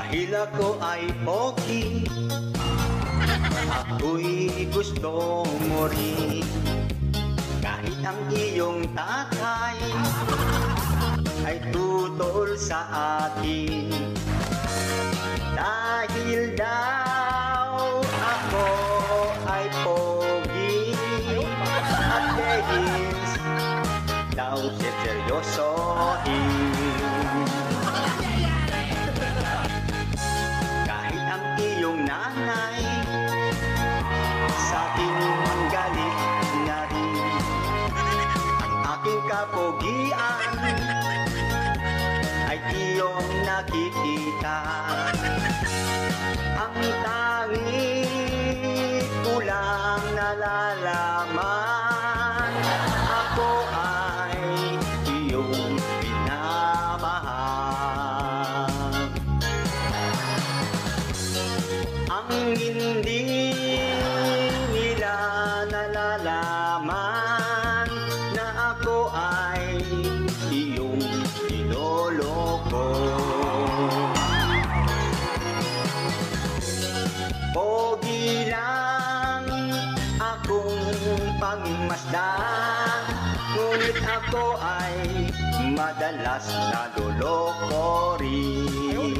Dahil ako ay pogi, ako'y gusto mo rin. Kahit ang iyong tatay ay tutol sa akin. Dahil daw ako ay pogi at dehis daw seryosohin. Kahit ang iyong nanay sa aking galit na rin, ang aking kapogian ay iyong nakikita. Ang tangi ko lang nalalaman, ako ay iyong minamahal. Ang hindi nila nalalaman na ako ay iyong niloloko. Pogi lang akong pangmasdan, ngunit ako ay madalas naloloko rin.